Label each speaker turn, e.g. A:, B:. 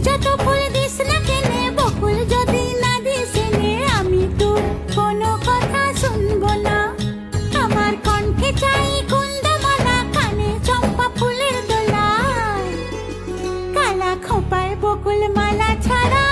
A: যত ফুল দিস না কেনে, বকুল যদি না দিস এনে, আমি তোর কোনো কথা শুনবো না। আমার কণ্ঠে চাই কুন্দমালা, কানে চম্পা ফুলের দোলা, কালা খোপায় বকুল মালা ছাড়া